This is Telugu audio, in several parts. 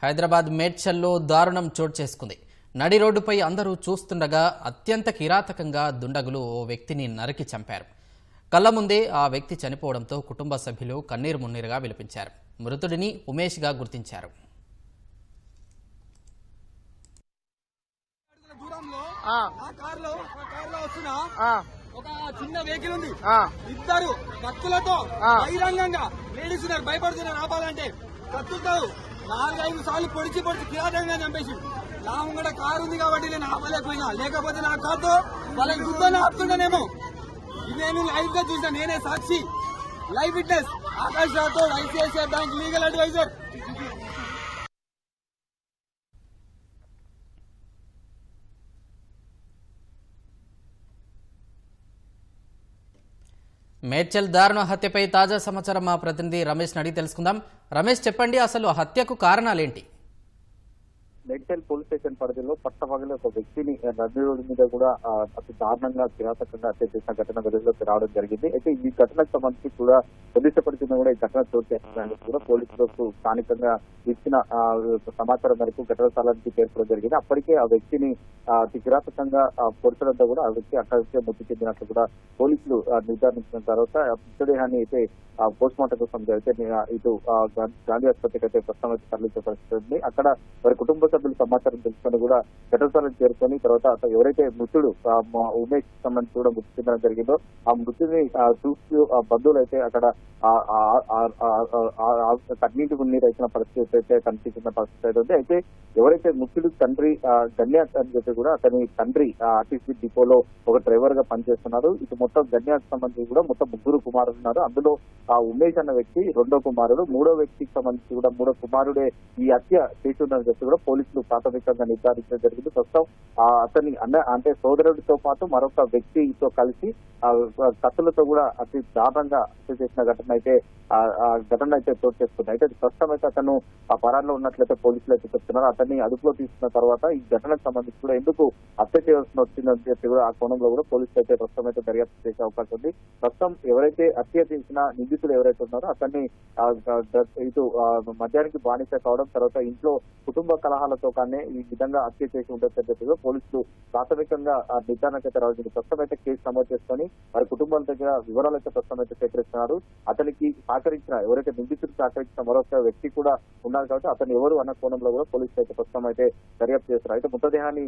హైదరాబాద్ మేడ్చల్లో దారుణం చోటు చేసుకుంది. నడి రోడ్డుపై అందరూ చూస్తుండగా అత్యంత కిరాతకంగా దుండగులు ఓ వ్యక్తిని నరికి చంపారు. కళ్ల ముందే ఆ వ్యక్తి చనిపోవడంతో కుటుంబ సభ్యులు కన్నీరు మున్నీరుగా విలపించారు. మృతుడిని ఉమేష్గా గుర్తించారు. ఒక చిన్న వెహికల్ ఉంది, ఇద్దరు కత్తులతో బహిరంగంగా లేడీస్ భయపడుతున్నారు. ఆపాలంటే కత్తులతో 4-5 సార్లు పొడిచి కిరాతంగా చంపేసి. నా ముంగడ కారు ఉంది కాబట్టి నేను ఆపలేకపోయినా, లేకపోతే నా కారుతో వాళ్ళకి గుర్తుని ఆపుతుండేనేమో. నేను లైవ్ గా చూసా, నేనే సాక్షి, live witness. Akash Rathod, ICICI bank legal adviser. Medchal దారుణ హత్యపై తాజా సమాచారం మా ప్రతినిధి రమేష్ అడిగి తెలుసుకుందాం. రమేష్, చెప్పండి, అసలు హత్యకు కారణాలేంటి? మేడ్చల్ పోలీస్ స్టేషన్ పరిధిలో పట్టపగలి ఒక వ్యక్తిని నది రోడ్డు మీద కూడా అతి దారుణంగా కిరాతకంగా హత్య చేసిన ఘటన వెలుగులోకి రావడం జరిగింది. అయితే ఈ ఘటనకు సంబంధించి కూడా పోలీసు పరిధిలో కూడా ఈ ఘటన చోటు చేసుకోవడానికి కూడా పోలీసులకు స్థానికంగా ఇచ్చిన సమాచారం మేరకు ఘటన స్థలానికి చేరుకోవడం జరిగింది. అప్పటికే ఆ వ్యక్తిని అతి కిరాతకంగా పొడిచడంతో కూడా ఆ వ్యక్తి అక్కడికే మృతి చెందినట్లు కూడా పోలీసులు నిర్ధారించిన తర్వాత మృతదేహాన్ని అయితే పోస్ట్ మార్టం కోసం అయితే ఇటు గాంధీ ఆసుపత్రికి అయితే ప్రస్తుతం అయితే తరలించే పరిస్థితి ఉంది. అక్కడ వారి కుటుంబ సభ్యులు సమాచారం తెలుసుకొని కూడా ఘటనస్థలం చేరుకొని తర్వాత ఎవరైతే మృతుడు ఉమేష్ సంబంధించి కూడా మృతి చెందడం జరిగిందో ఆ మృతిని చూస్తూ బంధువులు అయితే అక్కడ కన్నీటి నీరు అయిన పరిస్థితి అయితే కనిపించిన పరిస్థితి అయితే ఉంది. అయితే ఎవరైతే మృతుడు తండ్రి గన్యాత్ అని చెప్పి కూడా అతని తండ్రి ఆర్టీసీ డిపోలో ఒక డ్రైవర్ గా పనిచేస్తున్నారు. ఇటు మొత్తం గన్యాత్ సంబంధించి కూడా మొత్తం 3 కుమారులు ఉన్నారు. అందులో ఆ ఉమేష్ అన్న వ్యక్తి 2వ కుమారుడు, 3వ వ్యక్తికి సంబంధించి కూడా 3వ కుమారుడే ఈ హత్య చేసి ఉందని చెప్పి కూడా పోలీసులు ప్రాథమికంగా నిర్ధారించడం జరిగింది. ప్రస్తుతం అతని అంటే సోదరుడితో పాటు మరొక వ్యక్తితో కలిసి కత్తులతో కూడా అతి దారుణంగా హత్య చేసిన ఘటన అయితే చోటు చేసుకుంది. అయితే ప్రస్తుతం అయితే అతను ఆ పరాల్లో ఉన్నట్లయితే పోలీసులు అయితే చెప్తున్నారు. అతన్ని అదుపులో తీసుకున్న తర్వాత ఈ ఘటనకు సంబంధించి కూడా ఎందుకు హత్య చేయాల్సి వచ్చిందని చెప్పి కూడా ఆ కోణంలో కూడా పోలీసులు అయితే ప్రస్తుతం అయితే దర్యాప్తు చేసే అవకాశం ఉంది. ప్రస్తుతం ఎవరైతే హత్య చేసిన నిందితులు ఎవరైతే ఉన్నారో అతన్ని ఇటు మద్యానికి బానిస కావడం, తర్వాత ఇంట్లో కుటుంబ కలహాలతో కానీ ఈ విధంగా హత్య చేసి ఉండొచ్చని చెప్పి పోలీసులు ప్రాథమికంగా నిర్ధారణకు అయితే రావాల్సింది. ప్రస్తుతం అయితే కేసు నమోదు చేసుకొని వారి కుటుంబాల దగ్గర వివరాలు అయితే ప్రస్తుతం అయితే సేకరిస్తున్నారు. అతనికి సహకరించిన ఎవరైతే నిందితులు సహకరించిన మరొక వ్యక్తి కూడా ఉన్నారు కాబట్టి అతను ఎవరు అన్న కోణంలో కూడా పోలీసులు అయితే ప్రస్తుతం అయితే దర్యాప్తు చేస్తున్నారు. అయితే మృతదేహాన్ని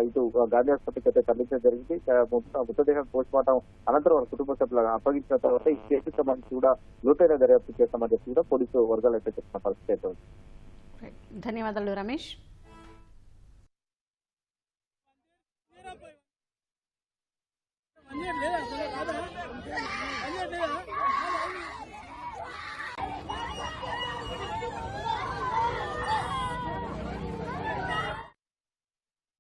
ఇటు గాంధీ ఆసుపత్రికి అయితే తరలించడం జరిగింది. మృతదేహం పోస్ట్ మార్టం అనంతరం వారి కుటుంబ సభ్యులకు అప్పగించిన తర్వాత ఈ కేసుకు సంబంధించి కూడా లోతైన దర్యాప్తు చేస్తామని చెప్పి కూడా పోలీసు వర్గాలు అయితే చెప్తున్న పరిస్థితి అయితే ఉంది. ధన్యవాదాలు రమేష్. లేదు